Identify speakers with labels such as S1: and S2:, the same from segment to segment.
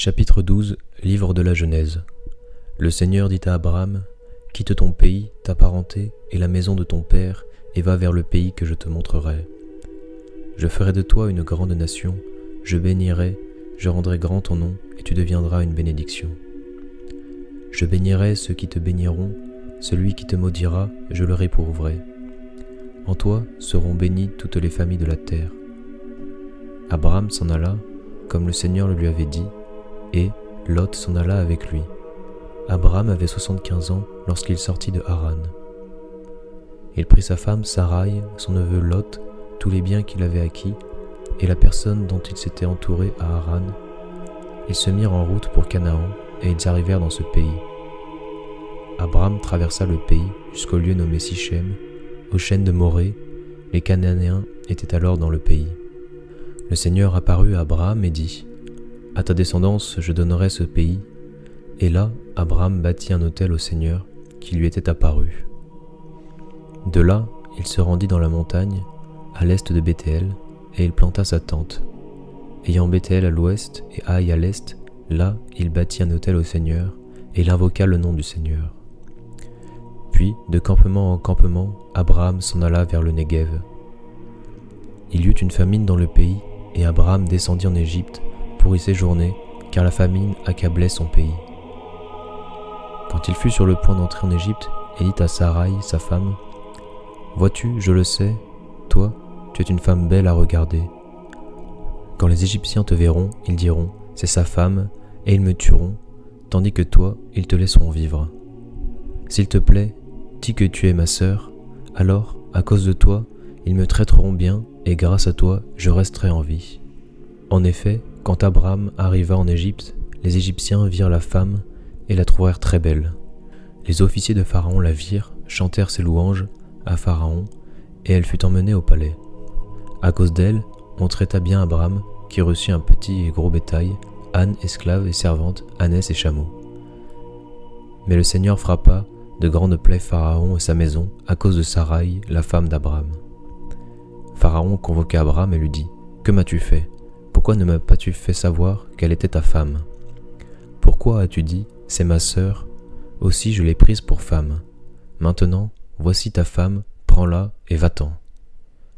S1: Chapitre 12, Livre de la Genèse. Le Seigneur dit à Abraham, « Quitte ton pays, ta parenté et la maison de ton père, et va vers le pays que je te montrerai. Je ferai de toi une grande nation, je bénirai, je rendrai grand ton nom, et tu deviendras une bénédiction. Je bénirai ceux qui te béniront, celui qui te maudira, je le réprouverai. En toi seront bénies toutes les familles de la terre. » Abraham s'en alla, comme le Seigneur le lui avait dit, et Lot s'en alla avec lui. Abraham avait 75 ans lorsqu'il sortit de Haran. Il prit sa femme Saraï, son neveu Lot, tous les biens qu'il avait acquis, et la personne dont il s'était entouré à Haran. Ils se mirent en route pour Canaan, et ils arrivèrent dans ce pays. Abraham traversa le pays jusqu'au lieu nommé Sichem, aux chênes de Morée. Les Cananéens étaient alors dans le pays. Le Seigneur apparut à Abraham et dit, « À ta descendance je donnerai ce pays. » Et là, Abraham bâtit un autel au Seigneur qui lui était apparu. De là, il se rendit dans la montagne, à l'est de Béthéel, et il planta sa tente. Ayant Béthéel à l'ouest et Haï à l'est, là, il bâtit un autel au Seigneur, et il invoqua le nom du Seigneur. Puis, de campement en campement, Abraham s'en alla vers le Néguev. Il y eut une famine dans le pays, et Abraham descendit en Égypte pour y séjourner, car la famine accablait son pays. Quand il fut sur le point d'entrer en Égypte, il dit à Saraï, sa femme, « Vois-tu, je le sais, toi, tu es une femme belle à regarder. Quand les Égyptiens te verront, ils diront, c'est sa femme, et ils me tueront, tandis que toi, ils te laisseront vivre. S'il te plaît, dis que tu es ma sœur, alors, à cause de toi, ils me traiteront bien, et grâce à toi, je resterai en vie. » En effet, quand Abraham arriva en Égypte, les Égyptiens virent la femme et la trouvèrent très belle. Les officiers de Pharaon la virent, chantèrent ses louanges à Pharaon, et elle fut emmenée au palais. À cause d'elle, on traita bien Abraham, qui reçut un petit et gros bétail, ânes, esclaves et servantes, ânesses et chameaux. Mais le Seigneur frappa de grandes plaies Pharaon et sa maison à cause de Saraï, la femme d'Abraham. Pharaon convoqua Abraham et lui dit, « Que m'as-tu fait ? Pourquoi ne m'as pas-tu fait savoir qu'elle était ta femme ? Pourquoi as-tu dit, c'est ma sœur ? Aussi je l'ai prise pour femme. Maintenant, voici ta femme, prends-la et va-t'en. »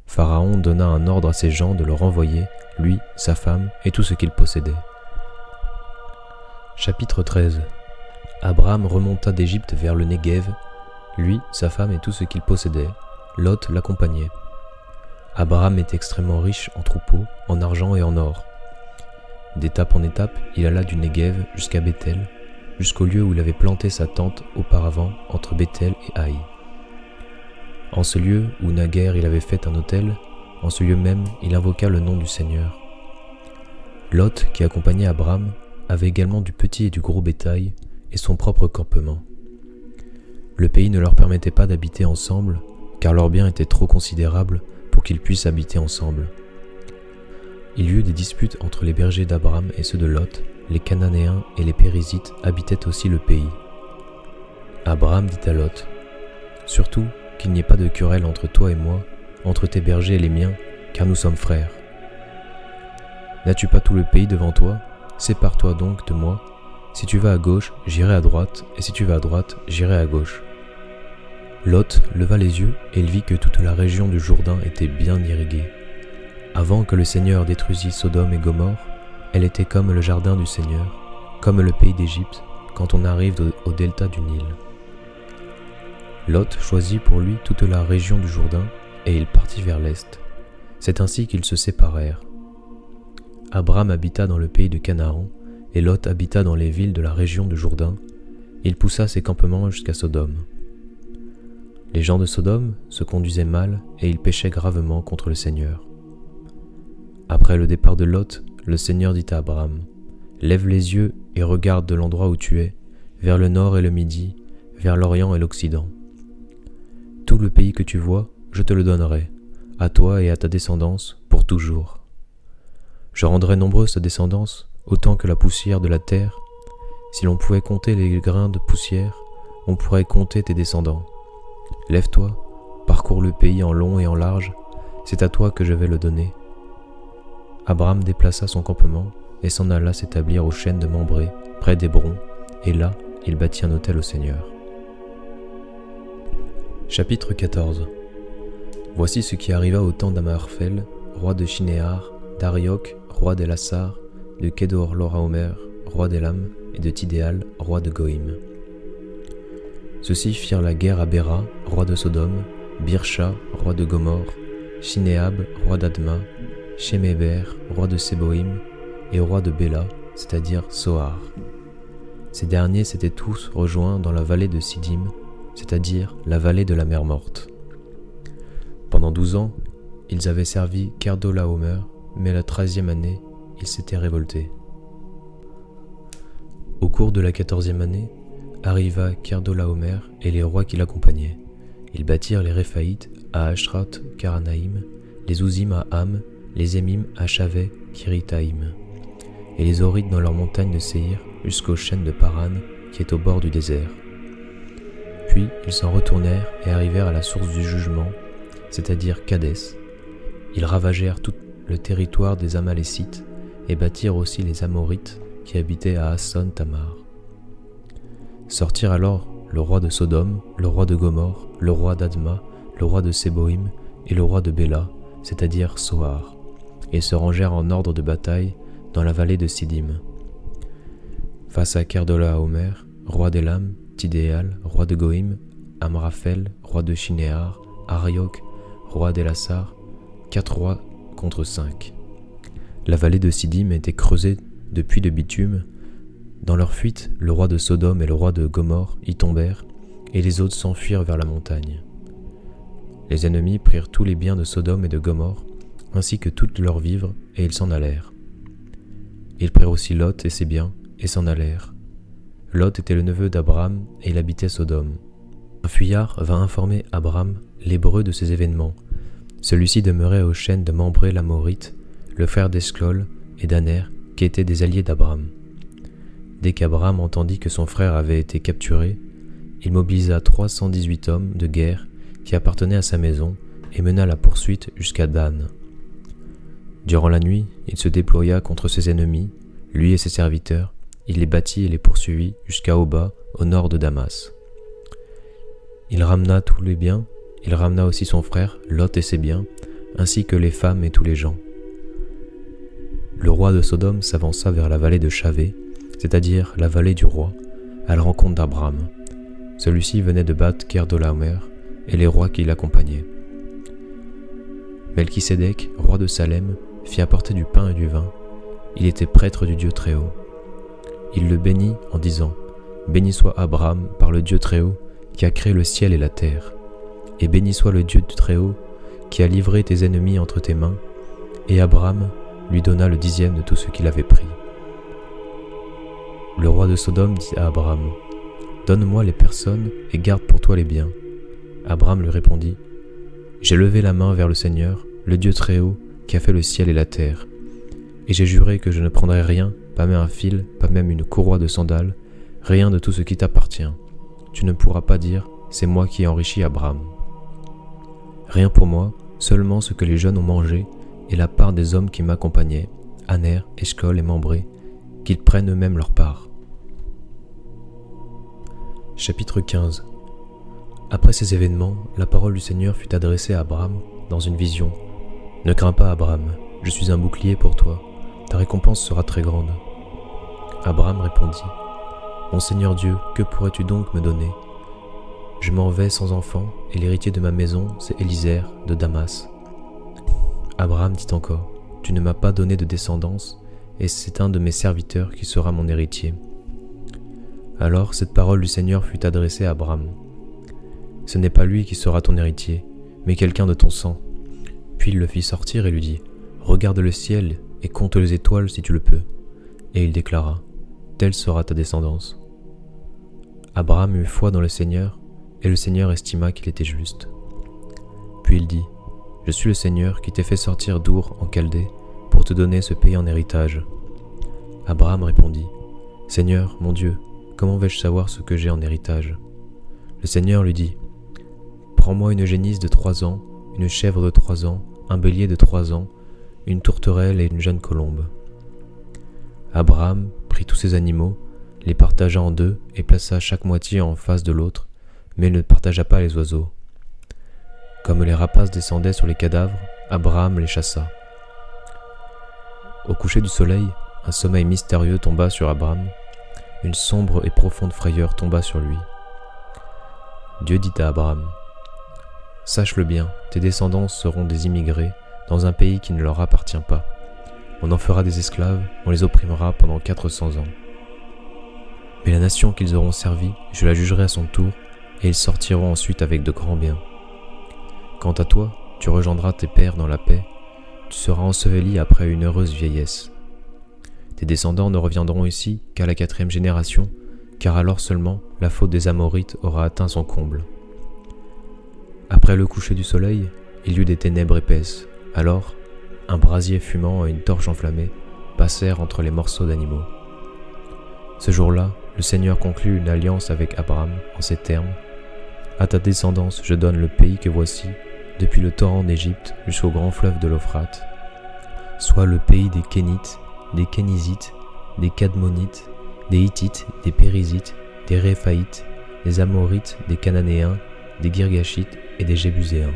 S1: Pharaon donna un ordre à ses gens de le renvoyer, lui, sa femme et tout ce qu'il possédait. Chapitre 13. Abraham remonta d'Égypte vers le Néguev, lui, sa femme et tout ce qu'il possédait. Lot l'accompagnait. Abraham était extrêmement riche en troupeaux, en argent et en or. D'étape en étape, il alla du Néguev jusqu'à Béthel, jusqu'au lieu où il avait planté sa tente auparavant entre Béthel et Haï. En ce lieu où naguère il avait fait un autel, en ce lieu même il invoqua le nom du Seigneur. Lot, qui accompagnait Abraham, avait également du petit et du gros bétail et son propre campement. Le pays ne leur permettait pas d'habiter ensemble, car leurs biens étaient trop considérables pour qu'ils puissent habiter ensemble. Il y eut des disputes entre les bergers d'Abraham et ceux de Lot, les Cananéens et les Périzites habitaient aussi le pays. Abraham dit à Lot, « Surtout qu'il n'y ait pas de querelle entre toi et moi, entre tes bergers et les miens, car nous sommes frères. N'as-tu pas tout le pays devant toi ? Sépare-toi donc de moi. Si tu vas à gauche, j'irai à droite, et si tu vas à droite, j'irai à gauche. » Lot leva les yeux et il vit que toute la région du Jourdain était bien irriguée. Avant que le Seigneur détruisît Sodome et Gomorrhe, elle était comme le jardin du Seigneur, comme le pays d'Égypte, quand on arrive au delta du Nil. Lot choisit pour lui toute la région du Jourdain et il partit vers l'est. C'est ainsi qu'ils se séparèrent. Abraham habita dans le pays de Canaan et Lot habita dans les villes de la région du Jourdain. Il poussa ses campements jusqu'à Sodome. Les gens de Sodome se conduisaient mal et ils péchaient gravement contre le Seigneur. Après le départ de Lot, le Seigneur dit à Abraham, « Lève les yeux et regarde de l'endroit où tu es, vers le nord et le midi, vers l'orient et l'occident. Tout le pays que tu vois, je te le donnerai, à toi et à ta descendance, pour toujours. Je rendrai nombreuse ta descendance, autant que la poussière de la terre. Si l'on pouvait compter les grains de poussière, on pourrait compter tes descendants. Lève-toi, parcours le pays en long et en large, c'est à toi que je vais le donner. » Abraham déplaça son campement et s'en alla s'établir au chêne de Mambré, près d'Hébron, et là, il bâtit un autel au Seigneur. Chapitre 14. Voici ce qui arriva au temps d'Amarphel, roi de Shinéar, d'Arioch, roi d'Elassar, de Kedor-Laomer, roi d'Élam, et de Tidéal, roi de Goïm. Ceux-ci firent la guerre à Béra, roi de Sodome, Birsha, roi de Gomorre, Shinéab, roi d'Adma, Sheméber, roi de Séboïm, et roi de Béla, c'est-à-dire Soar. Ces derniers s'étaient tous rejoints dans la vallée de Siddim, c'est-à-dire la vallée de la mer morte. Pendant 12 ans, ils avaient servi Kedorlaomer, mais la 13e année, ils s'étaient révoltés. Au cours de la 14e année, arriva Kedorlaomer et les rois qui l'accompagnaient. Ils bâtirent les Réphaïtes à Ashrat-Karanaïm, les Ouzim à Ham, les Émim à Shavet, Kiritaïm, et les Horites dans leurs montagnes de Séhir jusqu'au chêne de Paran qui est au bord du désert. Puis ils s'en retournèrent et arrivèrent à la source du jugement, c'est-à-dire Kadès. Ils ravagèrent tout le territoire des Amalécites et bâtirent aussi les Amorites qui habitaient à Hasson Tamar. Sortirent alors le roi de Sodome, le roi de Gomorre, le roi d'Adma, le roi de Séboïm et le roi de Béla, c'est-à-dire Soar, et se rangèrent en ordre de bataille dans la vallée de Siddim. Face à Kedorlaomer, roi d'Élam, Tidéal, roi de Goïm, Amraphel, roi de Shinéar, Arioch, roi d'Elassar, 4 rois contre 5. La vallée de Siddim était creusée de puits de bitume. Dans leur fuite, le roi de Sodome et le roi de Gomorre y tombèrent, et les autres s'enfuirent vers la montagne. Les ennemis prirent tous les biens de Sodome et de Gomorre, ainsi que toutes leurs vivres, et ils s'en allèrent. Ils prirent aussi Lot et ses biens, et s'en allèrent. Lot était le neveu d'Abram, et il habitait Sodome. Un fuyard vint informer Abram, l'hébreu, de ces événements. Celui-ci demeurait au chêne de Mambré l'Amorite, le frère d'Esclol et d'Aner, qui étaient des alliés d'Abram. Dès qu'Abram entendit que son frère avait été capturé, il mobilisa 318 hommes de guerre qui appartenaient à sa maison et mena la poursuite jusqu'à Dan. Durant la nuit, il se déploya contre ses ennemis, lui et ses serviteurs. Il les battit et les poursuivit jusqu'à Oba, au nord de Damas. Il ramena tous les biens, il ramena aussi son frère, Lot et ses biens, ainsi que les femmes et tous les gens. Le roi de Sodome s'avança vers la vallée de Shavet, c'est-à-dire la vallée du roi, à la rencontre d'Abram. Celui-ci venait de battre Kedorlaomer et les rois qui l'accompagnaient. Melchisédek, roi de Salem, fit apporter du pain et du vin. Il était prêtre du Dieu Très-Haut. Il le bénit en disant « Béni soit Abraham par le Dieu Très-Haut qui a créé le ciel et la terre, et béni soit le Dieu Très-Haut qui a livré tes ennemis entre tes mains. » Et Abraham lui donna le 10e de tout ce qu'il avait pris. Le roi de Sodome dit à Abraham « Donne-moi les personnes et garde pour toi les biens. » Abraham lui répondit « J'ai levé la main vers le Seigneur, le Dieu Très-Haut qui a fait le ciel et la terre, et j'ai juré que je ne prendrai rien, pas même un fil, pas même une courroie de sandales, rien de tout ce qui t'appartient. Tu ne pourras pas dire, c'est moi qui ai enrichi Abraham. Rien pour moi, seulement ce que les jeunes ont mangé, et la part des hommes qui m'accompagnaient, Aner, Eshcol et Mambré, qu'ils prennent eux-mêmes leur part. » Chapitre 15. Après ces événements, la parole du Seigneur fut adressée à Abraham dans une vision. « Ne crains pas, Abraham, je suis un bouclier pour toi. Ta récompense sera très grande. » Abraham répondit, « Mon Seigneur Dieu, que pourrais-tu donc me donner? Je m'en vais sans enfant, et l'héritier de ma maison, c'est Éliézer de Damas. » Abraham dit encore, « Tu ne m'as pas donné de descendance, et c'est un de mes serviteurs qui sera mon héritier. » Alors cette parole du Seigneur fut adressée à Abraham. « Ce n'est pas lui qui sera ton héritier, mais quelqu'un de ton sang. » Puis il le fit sortir et lui dit, « Regarde le ciel et compte les étoiles si tu le peux. » Et il déclara, « Telle sera ta descendance. » Abraham eut foi dans le Seigneur, et le Seigneur estima qu'il était juste. Puis il dit, « Je suis le Seigneur qui t'ai fait sortir d'Our en Chaldée pour te donner ce pays en héritage. » Abraham répondit, « Seigneur, mon Dieu, comment vais-je savoir ce que j'ai en héritage ?» Le Seigneur lui dit, « Prends-moi une génisse de 3 ans, une chèvre de 3 ans, un bélier de 3 ans, une tourterelle et une jeune colombe. » Abraham prit tous ces animaux, les partagea en deux et plaça chaque moitié en face de l'autre, mais il ne partagea pas les oiseaux. Comme les rapaces descendaient sur les cadavres, Abraham les chassa. Au coucher du soleil, un sommeil mystérieux tomba sur Abraham, une sombre et profonde frayeur tomba sur lui. Dieu dit à Abraham : « Sache-le bien, tes descendants seront des immigrés dans un pays qui ne leur appartient pas. On en fera des esclaves, on les opprimera pendant 400 ans. Mais la nation qu'ils auront servie, je la jugerai à son tour, et ils sortiront ensuite avec de grands biens. Quant à toi, tu rejoindras tes pères dans la paix, tu seras enseveli après une heureuse vieillesse. Tes descendants ne reviendront ici qu'à la 4e génération, car alors seulement la faute des Amorites aura atteint son comble. Après le coucher du soleil, il y eut des ténèbres épaisses. Alors, un brasier fumant et une torche enflammée passèrent entre les morceaux d'animaux. Ce jour-là, le Seigneur conclut une alliance avec Abraham en ces termes : « À ta descendance, je donne le pays que voici, depuis le torrent d'Égypte jusqu'au grand fleuve de l'Euphrate, soit le pays des Kénites, des Kénizites, des Cadmonites, des Hittites, des Périzites, des Réphaïtes, des Amorites, des Cananéens, des Girgashites et des Jébuséens.